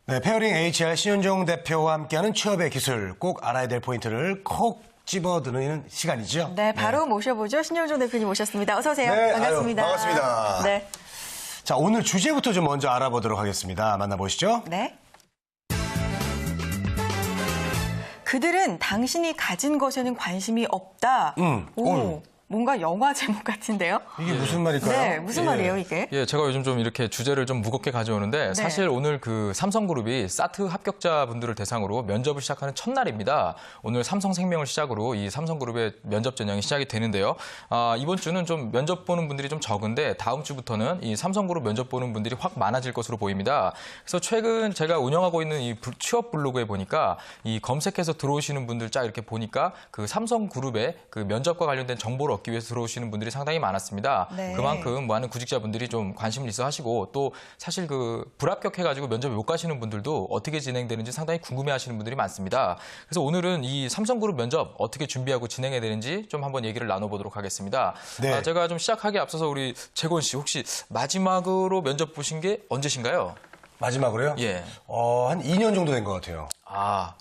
네, 페어링 HR 신현종 대표와 함께하는 취업의 기술, 꼭 알아야 될 포인트를 콕 집어드는 시간이죠. 네, 바로 모셔보죠. 신현종 대표님 모셨습니다. 어서 오세요. 네, 반갑습니다. 아유, 반갑습니다. 네. 자, 오늘 주제부터 좀 먼저 알아보도록 하겠습니다. 만나보시죠. 네. 그들은 당신이 가진 것에는 관심이 없다. 오, 뭔가 영화 제목 같은데요? 이게 무슨 말일까요? 네, 무슨 말이에요, 이게? 예, 제가 요즘 좀 이렇게 주제를 좀 무겁게 가져오는데 사실 오늘 그 삼성그룹이 사트 합격자분들을 대상으로 면접을 시작하는 첫날입니다. 오늘 삼성생명을 시작으로 이 삼성그룹의 면접 전형이 시작이 되는데요. 이번 주는 좀 면접 보는 분들이 좀 적은데 다음 주부터는 이 삼성그룹 면접 보는 분들이 확 많아질 것으로 보입니다. 그래서 최근 제가 운영하고 있는 이 취업 블로그에 보니까 이 검색해서 들어오시는 분들 쫙 이렇게 보니까 그 삼성그룹의 그 면접과 관련된 정보를 얻기 위해서 들어오시는 분들이 상당히 많았습니다. 네. 그만큼 많은 구직자분들이 좀 관심을 있어 하시고 또 사실 그 불합격해가지고 면접에 못 가시는 분들도 어떻게 진행되는지 상당히 궁금해하시는 분들이 많습니다. 그래서 오늘은 이 삼성그룹 면접 어떻게 준비하고 진행해야 되는지 좀 한번 얘기를 나눠보도록 하겠습니다. 네. 제가 좀 시작하기 앞서서 우리 재건 씨 혹시 마지막으로 면접 보신 게 언제신가요? 마지막으로요? 예. 한 2년 정도 된 것 같아요.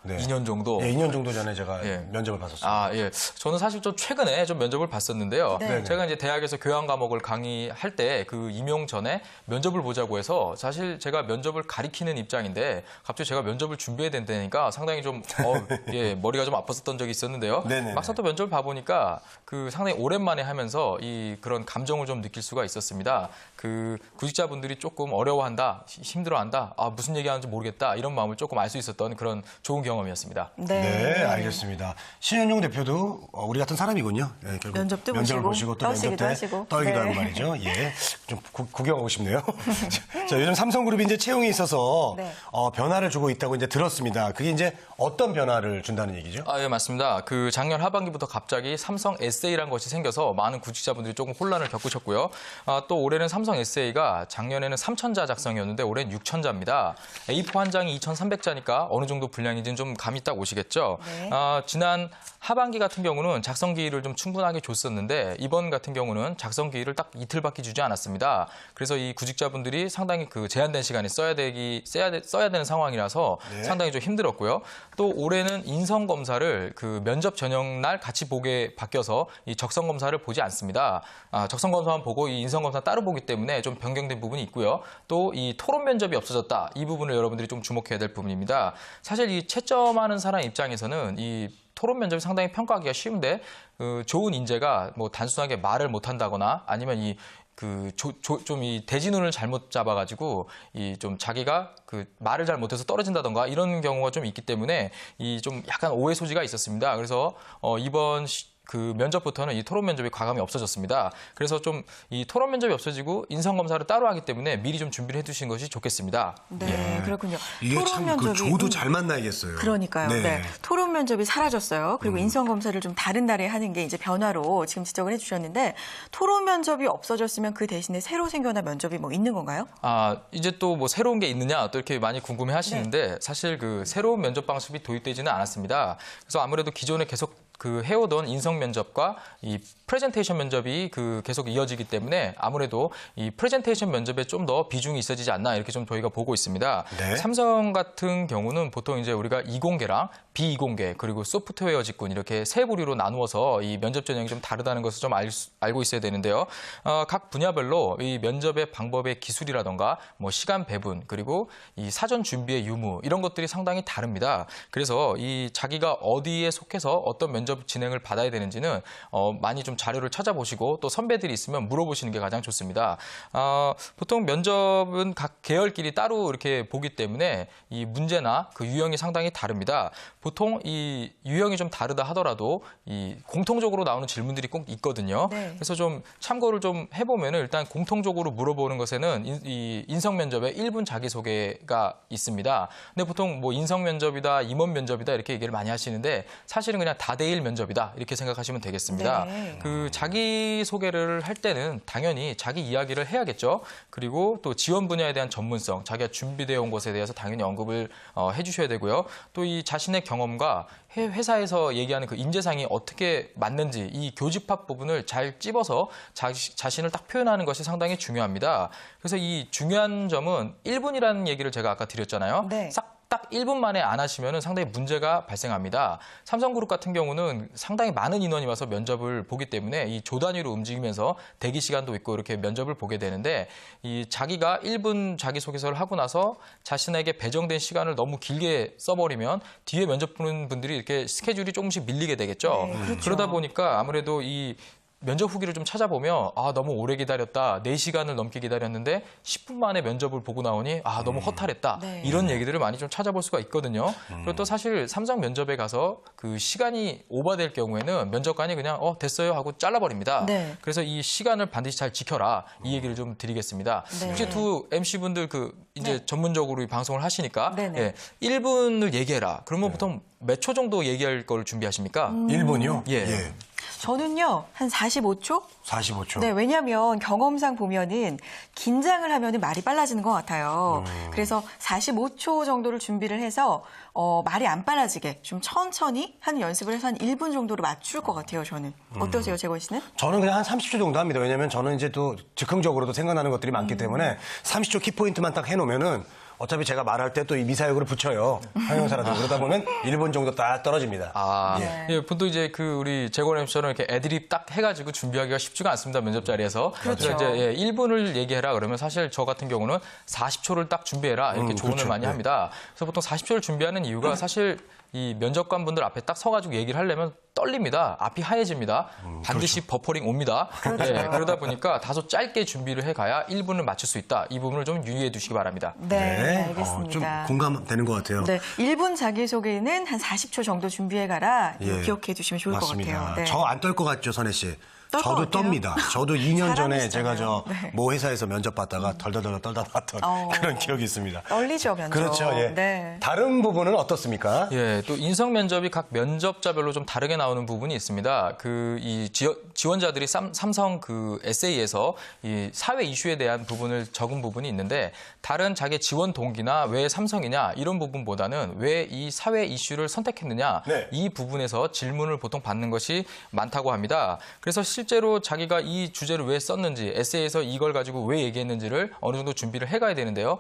네. 2년 정도? 예, 2년 정도 전에 제가 예. 면접을 봤었어요. 예. 저는 사실 좀 최근에 좀 면접을 봤었는데요. 네. 제가 이제 대학에서 교양 과목을 강의할 때 그 임용 전에 면접을 보자고 해서 사실 제가 면접을 가리키는 입장인데 갑자기 제가 면접을 준비해야 된다니까 상당히 좀 머리가 좀 아팠었던 적이 있었는데요. 네네네. 막상 또 면접을 봐보니까 그 상당히 오랜만에 하면서 이 그런 감정을 좀 느낄 수가 있었습니다. 그 구직자분들이 조금 어려워한다, 힘들어한다, 무슨 얘기하는지 모르겠다 이런 마음을 조금 알 수 있었던 그런 좋은 경험이었습니다. 네, 알겠습니다. 신현종 대표도 우리 같은 사람이군요. 네, 결국 면접도 면접을 보시고, 보시고 또 면접 떠시기도 때 하시고. 떨기도 네. 하고 말이죠. 예, 좀 구경하고 싶네요. 자, 요즘 삼성그룹이 이제 채용에 있어서 네. 변화를 주고 있다고 이제 들었습니다. 그게 이제 어떤 변화를 준다는 얘기죠? 예, 맞습니다. 그 작년 하반기부터 갑자기 삼성 SA라는 것이 생겨서 많은 구직자분들이 조금 혼란을 겪으셨고요. 또 올해는 삼성 SA가 작년에는 3,000자 작성이었는데 올해는 6,000자입니다. A4 한 장이 2,300자니까 어느 정도 분량인지는 좀 감이 딱 오시겠죠. 네. 지난 하반기 같은 경우는 작성 기일을 좀 충분하게 줬었는데 이번 같은 경우는 작성 기일을 딱 이틀밖에 주지 않았습니다. 그래서 이 구직자분들이 상당히 그 제한된 시간에 써야 되는 상황이라서 네. 상당히 좀 힘들었고요. 또 올해는 인성 검사를 그 면접 전형 날 같이 보게 바뀌어서 이 적성 검사를 보지 않습니다. 적성 검사만 보고 이 인성 검사 따로 보기 때문에 좀 변경된 부분이 있고요. 또 이 토론 면접이 없어졌다. 이 부분을 여러분들이 좀 주목해야 될 부분입니다. 사실 이 채점하는 사람 입장에서는 이 토론 면접이 상당히 평가하기가 쉬운데 좋은 인재가 뭐 단순하게 말을 못한다거나 아니면 이 좀 이 대진운을 잘못 잡아가지고 이 좀 자기가 그 말을 잘 못해서 떨어진다던가 이런 경우가 좀 있기 때문에 이 좀 약간 오해 소지가 있었습니다. 그래서 이번 그 면접부터는 이 토론 면접이 과감히 없어졌습니다. 그래서 좀 이 토론 면접이 없어지고 인성 검사를 따로 하기 때문에 미리 좀 준비를 해두신 것이 좋겠습니다. 네, 그렇군요. 이게 토론 참 면접이 조도 잘 만나야겠어요. 그러니까요. 네. 토론 면접이 사라졌어요. 그리고 인성 검사를 좀 다른 날에 하는 게 이제 변화로 지금 지적을 해주셨는데 토론 면접이 없어졌으면 그 대신에 새로 생겨난 면접이 뭐 있는 건가요? 이제 또 뭐 새로운 게 있느냐 또 이렇게 많이 궁금해 하시는데 네. 사실 그 새로운 면접 방식이 도입되지는 않았습니다. 그래서 아무래도 기존에 계속 그 해오던 인성 면접과 이 프레젠테이션 면접이 그 계속 이어지기 때문에 아무래도 이 프레젠테이션 면접에 좀 더 비중이 있어지지 않나 이렇게 좀 저희가 보고 있습니다. 네. 삼성 같은 경우는 보통 이제 우리가 이공계랑 비이공계 그리고 소프트웨어 직군 이렇게 세 부류로 나누어서 이 면접 전형이 좀 다르다는 것을 좀 알고 있어야 되는데요. 각 분야별로 이 면접의 방법의 기술이라던가 뭐 시간 배분 그리고 이 사전 준비의 유무 이런 것들이 상당히 다릅니다. 그래서 이 자기가 어디에 속해서 어떤 면접 진행을 받아야 되는지는 많이 좀 자료를 찾아보시고 또 선배들이 있으면 물어보시는 게 가장 좋습니다. 보통 면접은 각 계열끼리 따로 이렇게 보기 때문에 이 문제나 그 유형이 상당히 다릅니다. 보통 이 유형이 좀 다르다 하더라도 이 공통적으로 나오는 질문들이 꼭 있거든요. 네. 그래서 좀 참고를 좀 해보면은 일단 공통적으로 물어보는 것에는 이 인성 면접에 1분 자기소개가 있습니다. 근데 보통 뭐 인성 면접이다, 임원 면접이다 이렇게 얘기를 많이 하시는데 사실은 그냥 다대일 4대1 면접이다. 이렇게 생각하시면 되겠습니다. 네. 그 자기 소개를 할 때는 당연히 자기 이야기를 해야겠죠. 그리고 또 지원 분야에 대한 전문성, 자기가 준비되어 온 것에 대해서 당연히 언급을 해주셔야 되고요. 또 이 자신의 경험과 회사에서 얘기하는 그 인재상이 어떻게 맞는지 이 교집합 부분을 잘 찝어서 자신을 딱 표현하는 것이 상당히 중요합니다. 그래서 이 중요한 점은 1분이라는 얘기를 제가 아까 드렸잖아요. 네. 딱 1분 만에 안 하시면 상당히 문제가 발생합니다. 삼성그룹 같은 경우는 상당히 많은 인원이 와서 면접을 보기 때문에 이 조 단위로 움직이면서 대기 시간도 있고 이렇게 면접을 보게 되는데 이 자기가 1분 자기소개서를 하고 나서 자신에게 배정된 시간을 너무 길게 써버리면 뒤에 면접 보는 분들이 이렇게 스케줄이 조금씩 밀리게 되겠죠. 네, 그렇죠. 그러다 보니까 아무래도 이 면접 후기를 좀 찾아보면 너무 오래 기다렸다. 4시간을 넘게 기다렸는데 10분 만에 면접을 보고 나오니 너무 허탈했다. 네. 이런 얘기들을 많이 좀 찾아볼 수가 있거든요. 그리고 또 사실 삼성 면접에 가서 그 시간이 오버될 경우에는 면접관이 그냥 됐어요 하고 잘라버립니다. 네. 그래서 이 시간을 반드시 잘 지켜라. 이 얘기를 좀 드리겠습니다. 네. 혹시 두 MC분들 이제 전문적으로 이 방송을 하시니까 네네. 1분을 얘기해라. 그러면 보통 몇 초 정도 얘기할 걸 준비하십니까? 1분이요? 예. 저는요, 한 45초? 45초. 네, 왜냐하면 경험상 보면은 긴장을 하면은 말이 빨라지는 것 같아요. 그래서 45초 정도를 준비를 해서 말이 안 빨라지게 좀 천천히 하는 연습을 해서 한 1분 정도로 맞출 것 같아요, 저는. 어떠세요, 재권 씨는? 저는 그냥 한 30초 정도 합니다. 왜냐면 저는 이제 또 즉흥적으로도 생각나는 것들이 많기 때문에 30초 키포인트만 딱 해놓으면은 어차피 제가 말할 때 또 이 미사역으로 붙여요. 형용사라도. 그러다 보면 1분 정도 딱 떨어집니다. 예, 보통 이제 우리 재권 MC처럼 이렇게 애드립 딱 해가지고 준비하기가 쉽지가 않습니다. 면접 자리에서. 그렇죠. 그래서 이제 1분을 얘기해라 그러면 사실 저 같은 경우는 40초를 딱 준비해라 이렇게 조언을 그렇죠. 많이 네. 합니다. 그래서 보통 40초를 준비하는 이유가 사실 이 면접관 분들 앞에 딱 서가지고 얘기를 하려면 떨립니다. 앞이 하얘집니다. 반드시 버퍼링 옵니다. 예, 그러다 보니까 다소 짧게 준비를 해가야 1분을 맞출 수 있다. 이 부분을 좀 유의해 두시기 바랍니다. 네, 알겠습니다. 좀 공감되는 것 같아요. 네, 1분 자기소개는 한 40초 정도 준비해가라. 이거 예. 기억해 두시면 좋을 맞습니다. 것 같아요. 네. 저 안 떨 것 같죠, 선혜 씨? 떨 것 저도 같아요? 떱니다. 저도 2년 전에 제가 사람이시잖아요. 네. 모 회사에서 면접 받다가 덜덜덜 떨다 나왔던 그런 기억이 있습니다. 떨리죠, 면접. 그렇죠. 예. 네. 다른 부분은 어떻습니까? 예, 또 인성 면접이 각 면접자별로 좀 다르게 나오는 부분이 있습니다. 이 지원자들이 삼성 에세이에서 이 사회 이슈에 대한 부분을 적은 부분이 있는데 다른 자기 지원 동기나 왜 삼성이냐 이런 부분보다는 왜 이 사회 이슈를 선택했느냐 네. 이 부분에서 질문을 보통 받는 것이 많다고 합니다. 그래서 실제로 자기가 이 주제를 왜 썼는지 에세이에서 이걸 가지고 왜 얘기했는지를 어느 정도 준비를 해가야 되는데요.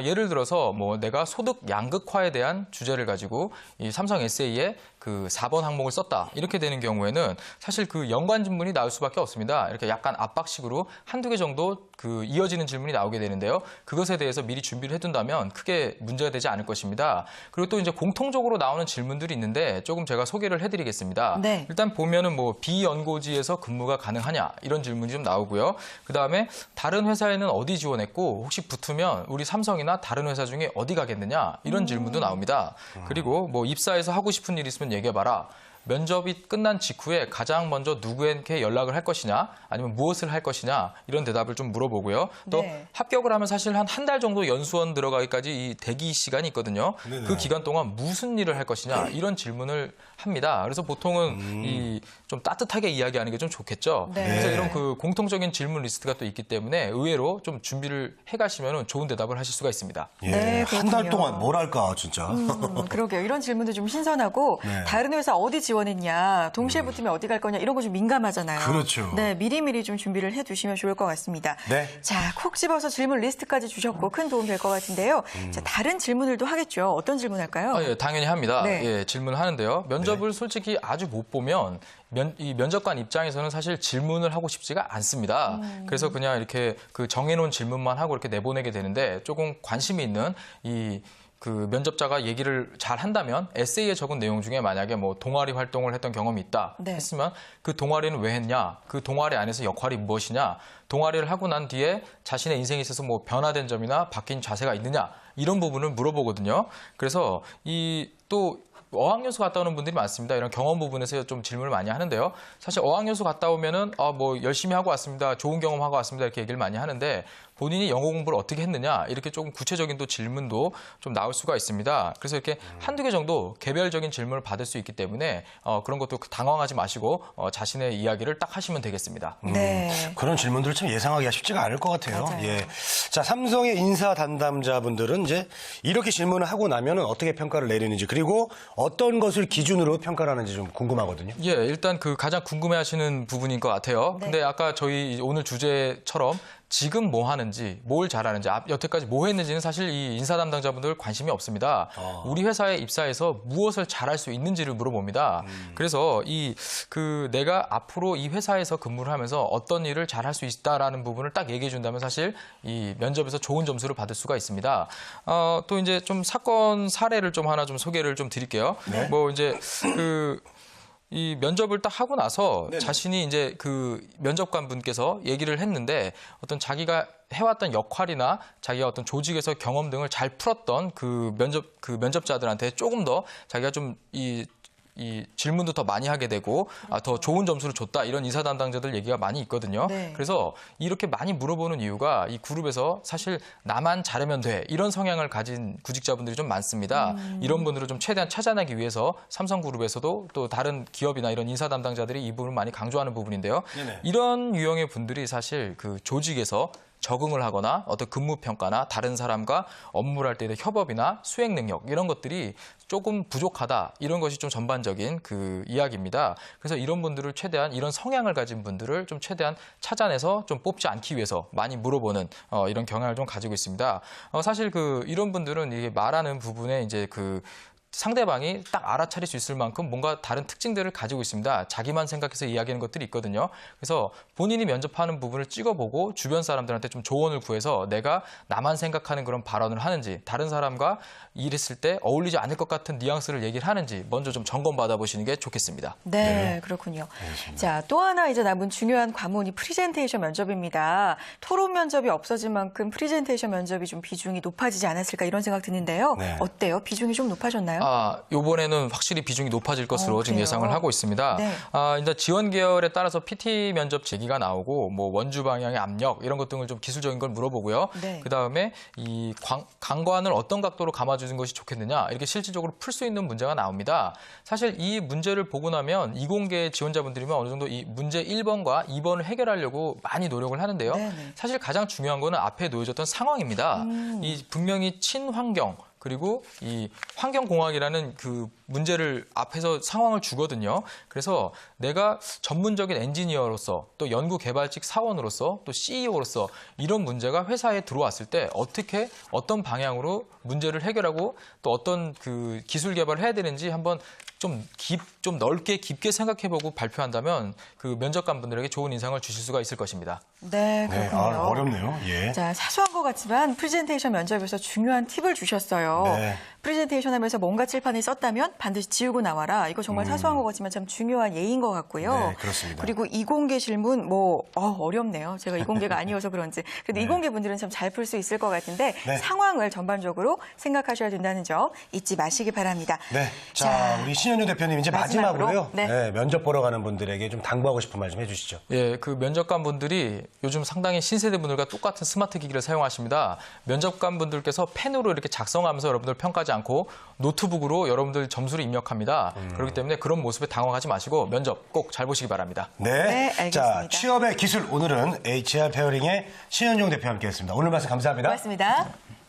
예를 들어서 내가 소득 양극화에 대한 주제를 가지고 이 삼성 에세이에 그 4번 항목을 썼다. 이렇게 되는 경우에는 사실 그 연관 질문이 나올 수밖에 없습니다. 이렇게 약간 압박식으로 한두 개 정도 이어지는 질문이 나오게 되는데요. 그것에 대해서 미리 준비를 해둔다면 크게 문제가 되지 않을 것입니다. 그리고 또 이제 공통적으로 나오는 질문들이 있는데 조금 제가 소개를 해드리겠습니다. 네. 일단 보면은 비연고지에서 근무가 가능하냐 이런 질문이 좀 나오고요. 그 다음에 다른 회사에는 어디 지원했고 혹시 붙으면 우리 삼성이나 다른 회사 중에 어디 가겠느냐 이런 질문도 나옵니다. 그리고 입사해서 하고 싶은 일 있으면 얘기해봐라. 면접이 끝난 직후에 가장 먼저 누구에게 연락을 할 것이냐 아니면 무엇을 할 것이냐 이런 대답을 좀 물어보고요. 또 네. 합격을 하면 사실 한 달 정도 연수원 들어가기까지 이 대기 시간이 있거든요. 네네. 그 기간 동안 무슨 일을 할 것이냐 이런 질문을 합니다. 그래서 보통은 좀 따뜻하게 이야기하는 게 좀 좋겠죠. 네. 그래서 이런 공통적인 질문 리스트가 또 있기 때문에 의외로 좀 준비를 해가시면 좋은 대답을 하실 수가 있습니다. 예. 네, 한 달 그렇군요. 동안 뭘 할까, 진짜. 그러게요. 이런 질문도 좀 신선하고 네. 다른 회사 어디 지원했냐, 동시에 붙으면 어디 갈 거냐 이런 거 좀 민감하잖아요. 그렇죠. 네, 미리미리 좀 준비를 해두시면 좋을 것 같습니다. 네. 자, 콕 집어서 질문 리스트까지 주셨고 큰 도움 될 것 같은데요. 자, 다른 질문들도 하겠죠. 어떤 질문 할까요? 예, 당연히 합니다. 네. 예, 질문하는데요. 면접을 솔직히 아주 못 보면 이 면접관 입장에서는 사실 질문을 하고 싶지가 않습니다. 그래서 그냥 이렇게 정해놓은 질문만 하고 이렇게 내보내게 되는데 조금 관심이 있는 그 면접자가 얘기를 잘 한다면 에세이에 적은 내용 중에 만약에 동아리 활동을 했던 경험이 있다 네. 했으면 그 동아리는 왜 했냐, 그 동아리 안에서 역할이 무엇이냐, 동아리를 하고 난 뒤에 자신의 인생에 있어서 변화된 점이나 바뀐 자세가 있느냐 이런 부분을 물어보거든요. 그래서 또 어학연수 갔다 오는 분들이 많습니다. 이런 경험 부분에서 좀 질문을 많이 하는데요. 사실 어학연수 갔다 오면은 열심히 하고 왔습니다. 좋은 경험하고 왔습니다. 이렇게 얘기를 많이 하는데 본인이 영어 공부를 어떻게 했느냐 이렇게 조금 구체적인 또 질문도 좀 나올 수가 있습니다. 그래서 이렇게 한두 개 정도 개별적인 질문을 받을 수 있기 때문에 그런 것도 당황하지 마시고 자신의 이야기를 딱 하시면 되겠습니다. 네. 그런 질문들을 참 예상하기가 쉽지가 않을 것 같아요. 맞아요. 예. 자, 삼성의 인사 담당자분들은 이제 이렇게 질문을 하고 나면은 어떻게 평가를 내리는지 그리고 어떤 것을 기준으로 평가를 하는지 좀 궁금하거든요. 예, 일단 그 가장 궁금해하시는 부분인 것 같아요. 네. 근데 아까 저희 오늘 주제처럼 지금 뭐 하는지, 뭘 잘하는지, 여태까지 뭐 했는지는 사실 이 인사 담당자분들 관심이 없습니다. 우리 회사에 입사해서 무엇을 잘할 수 있는지를 물어봅니다. 그래서 내가 앞으로 이 회사에서 근무를 하면서 어떤 일을 잘할 수 있다라는 부분을 딱 얘기해 준다면 사실 이 면접에서 좋은 점수를 받을 수가 있습니다. 또 이제 좀 사건 사례를 좀 하나 좀 소개를 좀 드릴게요. 뭐 이제 이 면접을 딱 하고 나서 자신이 이제 그 면접관 분께서 얘기를 했는데 어떤 자기가 해왔던 역할이나 자기가 어떤 조직에서 경험 등을 잘 풀었던 그 면접자들한테 조금 더 자기가 좀 이 질문도 더 많이 하게 되고 더 좋은 점수를 줬다 이런 인사 담당자들 얘기가 많이 있거든요. 네. 그래서 이렇게 많이 물어보는 이유가 이 그룹에서 사실 나만 잘하면 돼 이런 성향을 가진 구직자분들이 좀 많습니다. 이런 분들을 좀 최대한 찾아내기 위해서 삼성그룹에서도 또 다른 기업이나 이런 인사 담당자들이 이 부분을 많이 강조하는 부분인데요. 네네. 이런 유형의 분들이 사실 그 조직에서 적응을 하거나 어떤 근무 평가나 다른 사람과 업무를 할 때의 협업이나 수행 능력 이런 것들이 조금 부족하다 이런 것이 좀 전반적인 그 이야기입니다. 그래서 이런 분들을 최대한 이런 성향을 가진 분들을 좀 최대한 찾아내서 좀 뽑지 않기 위해서 많이 물어보는 이런 경향을 좀 가지고 있습니다. 사실 이런 분들은 이게 말하는 부분에 이제 상대방이 딱 알아차릴 수 있을 만큼 뭔가 다른 특징들을 가지고 있습니다. 자기만 생각해서 이야기하는 것들이 있거든요. 그래서 본인이 면접하는 부분을 찍어보고 주변 사람들한테 좀 조언을 구해서 내가 나만 생각하는 그런 발언을 하는지 다른 사람과 일했을 때 어울리지 않을 것 같은 뉘앙스를 얘기를 하는지 먼저 좀 점검받아 보시는 게 좋겠습니다. 네, 그렇군요. 자, 또 하나 이제 남은 중요한 과목이 프리젠테이션 면접입니다. 토론 면접이 없어진 만큼 프리젠테이션 면접이 좀 비중이 높아지지 않았을까 이런 생각 드는데요. 네. 어때요? 비중이 좀 높아졌나요? 요번에는 확실히 비중이 높아질 것으로 지금 그래요? 예상을 하고 있습니다. 네. 이제 지원 계열에 따라서 PT 면접 제기가 나오고 뭐 원주 방향의 압력 이런 것 등을 좀 기술적인 걸 물어보고요. 네. 그다음에 이 강관을 어떤 각도로 감아주는 것이 좋겠느냐 이렇게 실질적으로 풀 수 있는 문제가 나옵니다. 사실 이 문제를 보고 나면 이공계 지원자분들이면 어느 정도 이 문제 1번과 2번을 해결하려고 많이 노력을 하는데요. 네네. 사실 가장 중요한 거는 앞에 놓여졌던 상황입니다. 이 분명히 친환경 그리고 이 환경공학이라는 그 문제를 앞에서 상황을 주거든요. 그래서 내가 전문적인 엔지니어로서 또 연구개발직 사원으로서 또 CEO로서 이런 문제가 회사에 들어왔을 때 어떤 방향으로 문제를 해결하고 또 어떤 그 기술 개발을 해야 되는지 한번 좀 넓게 깊게 생각해보고 발표한다면 그 면접관 분들에게 좋은 인상을 주실 수가 있을 것입니다. 네, 네, 그렇군요. 어렵네요. 예. 자, 사소한 것 같지만 프레젠테이션 면접에서 중요한 팁을 주셨어요. 네. 프레젠테이션 하면서 뭔가 칠판에 썼다면 반드시 지우고 나와라. 이거 정말 사소한 것 같지만 참 중요한 예인 것 같고요. 네, 그렇습니다. 그리고 이공계 질문 어렵네요. 제가 이공계가 아니어서 그런지. 근데 이공계 분들은 참 잘 풀 수 있을 것 같은데 네. 상황을 전반적으로 생각하셔야 된다는 점 잊지 마시기 바랍니다. 네. 자, 우리 신현주 대표님 이제 마지막으로, 마지막으로요. 네. 네, 면접 보러 가는 분들에게 좀 당부하고 싶은 말 좀 해주시죠. 예, 그 면접관 분들이 요즘 상당히 신세대 분들과 똑같은 스마트 기기를 사용하십니다. 면접관 분들께서 펜으로 이렇게 작성하면서 여러분들 평가하지 않고 노트북으로 여러분들 점수를 입력합니다. 그렇기 때문에 그런 모습에 당황하지 마시고 면접 꼭 잘 보시기 바랍니다. 네, 알겠습니다. 자, 취업의 기술 오늘은 HR 페어링의 신현종 대표와 함께했습니다. 오늘 말씀 감사합니다. 고맙습니다.